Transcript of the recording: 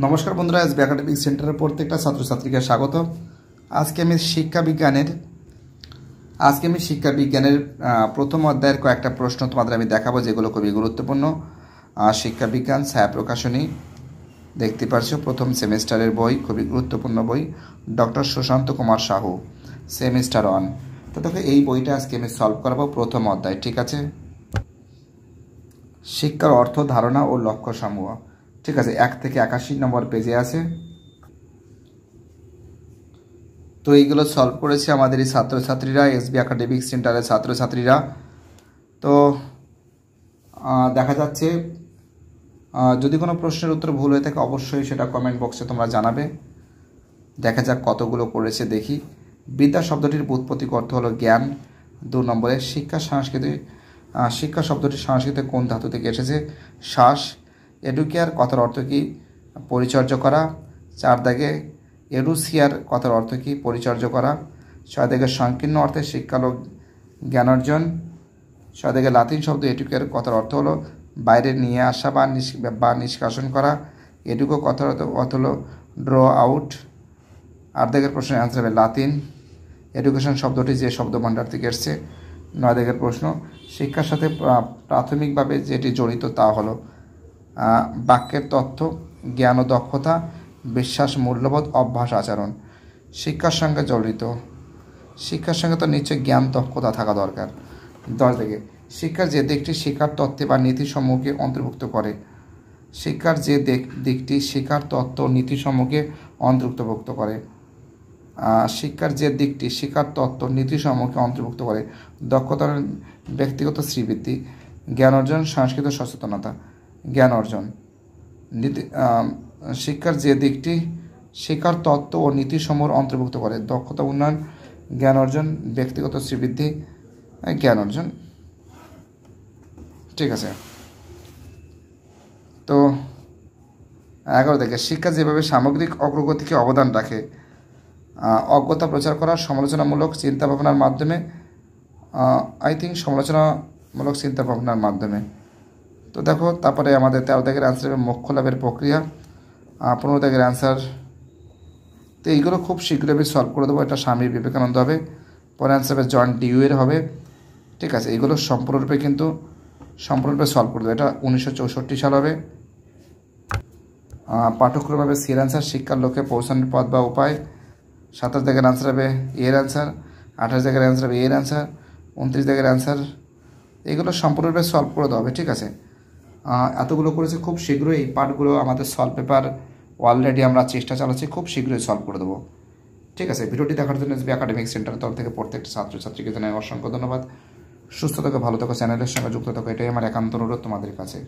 নমস্কার বন্ধুরা, SB academic সেন্টারের প্রত্যেকটা ছাত্রছাত্রীকে স্বাগত। আজকে আমি শিক্ষা বিজ্ঞানের প্রথম অধ্যায়ের কয়েকটা প্রশ্ন তোমাদের আমি দেখাবো, যেগুলো খুবই গুরুত্বপূর্ণ। শিক্ষা বিজ্ঞান ছায়া প্রকাশনী দেখতে পাচ্ছ, প্রথম সেমিস্টারের বই, খুবই গুরুত্বপূর্ণ বই, ডক্টর সুশান্ত কুমার সাহু, সেমিস্টার 1। তো দেখো, এই বইটা আজকে আমি সলভ করাবো, প্রথম অধ্যায়। ঠিক আছে, শিক্ষার অর্থ, ধারণা ও লক্ষ্য সমূহ। ঠিক আছে, 1 থেকে 81 নম্বর পেজে আছে। তো এইগুলো সলভ করেছে আমাদের এই ছাত্রছাত্রীরা, এসবি একাডেমিক সেন্টারের ছাত্রছাত্রীরা। তো দেখা যাচ্ছে, যদি কোনো প্রশ্নের উত্তর ভুল হয়ে থাকে অবশ্যই সেটা কমেন্ট বক্সে তোমরা জানাবে। দেখা যাক কতগুলো করেছে দেখি। বিদ্যা শব্দটির ব্যুৎপত্তিক অর্থ হলো জ্ঞান। 2 নম্বরে শিক্ষা শব্দটি সংস্কৃতে কোন ধাতু থেকে এসেছে? শ্বাস। এডুকেয়ার কথার অর্থ কি? পরিচর্যা করা। 4 দাগে এডুসিয়ার কথার অর্থ কি? পরিচর্যা করা। 6 দাগে সংকীর্ণ অর্থে শিক্ষা হলো জ্ঞান অর্জন। 6 দাগে লাতিন শব্দ এডুকেয়ার কথার অর্থ হলো বাইরে নিয়ে আসা বা নিষ্কাশন করা। এডুকো কথার অর্থ হলো ড্র আউট। 8 দাগের প্রশ্নের অ্যান্সার হবে লাতিন। এডুকেশন শব্দটি যে শব্দ ভাণ্ডার থেকে এসছে। 9 দাগের প্রশ্ন, শিক্ষার সাথে প্রাথমিকভাবে যেটি জড়িত তা হলো বাক্যের তথ্য, জ্ঞান ও দক্ষতা, বিশ্বাস, মূল্যবোধ, অভ্যাস, আচরণ। শিক্ষার সঙ্গে জড়িত, শিক্ষার সঙ্গে তো নিশ্চয়ই জ্ঞান, দক্ষতা থাকা দরকার। 10 দাগে শিক্ষার যে দিকটি শিক্ষার তত্ত্বে বা নীতিসমূহকে অন্তর্ভুক্ত করে। শিক্ষার যে দিকটি শিক্ষার তত্ত্ব নীতিসমূহকে অন্তর্ভুক্ত করে। শিক্ষার যে দিকটি শিক্ষার তত্ত্ব নীতিসমূহকে অন্তর্ভুক্ত করে। দক্ষতার ব্যক্তিগত শ্রীবৃদ্ধি, জ্ঞান অর্জন, সাংস্কৃতিক সচেতনতা, জ্ঞান অর্জন। শিক্ষার যে দিকটি শিক্ষার তত্ত্ব ও নীতিসমূহ অন্তর্ভুক্ত করে। দক্ষতা উন্নয়ন, জ্ঞান অর্জন, ব্যক্তিগত শ্রীবৃদ্ধি, জ্ঞান অর্জন। ঠিক আছে, তো 11 থেকে শিক্ষা যেভাবে সামগ্রিক অগ্রগতিকে অবদান রাখে। অজ্ঞতা প্রচার করা, সমালোচনামূলক চিন্তাভাবনার মাধ্যমে। সমালোচনামূলক চিন্তাভাবনার মাধ্যমে। তো দেখো, তারপরে আমাদের 13 দাগের অ্যান্সার হবে মোক্ষ লাভের প্রক্রিয়া। 15 দাগের অ্যান্সার। তো এইগুলো খুব শীঘ্রই আমি সলভ করে দেবো। এটা স্বামী বিবেকানন্দ হবে। পরে অ্যান্সার হবে জন ডিউয়ের হবে। ঠিক আছে, এইগুলো সম্পূর্ণরূপে সলভ করে দেবো। এটা 1964 সাল হবে। পাঠ্যক্রম হবে সির অ্যান্সার, শিক্ষার লক্ষ্যে পৌঁছানোর পথ বা উপায়। 27 দাগের অ্যান্সার হবে এর অ্যান্সার। 28 দাগের অ্যান্সার হবে এর অ্যান্সার। 29 দাগের অ্যান্সার। এগুলো সম্পূর্ণরূপে সলভ করে দেওয়া হবে। ঠিক আছে, এতগুলো করেছে, খুব শীঘ্রই এই পার্টগুলো আমাদের সলভ পেপার অলরেডি আমরা চেষ্টা চালাচ্ছি, খুব শীঘ্রই সলভ করে দেবো। ঠিক আছে, ভিডিওটি দেখার জন্য এসবি একাডেমিক সেন্টারের তরফ থেকে প্রত্যেকটা ছাত্রছাত্রীকে জানাই অসংখ্য ধন্যবাদ। সুস্থ থাকো, ভালো থাকো, চ্যানেলের সঙ্গে যুক্ত থাকো, এটাই আমার একান্ত অনুরোধ তোমাদের কাছে।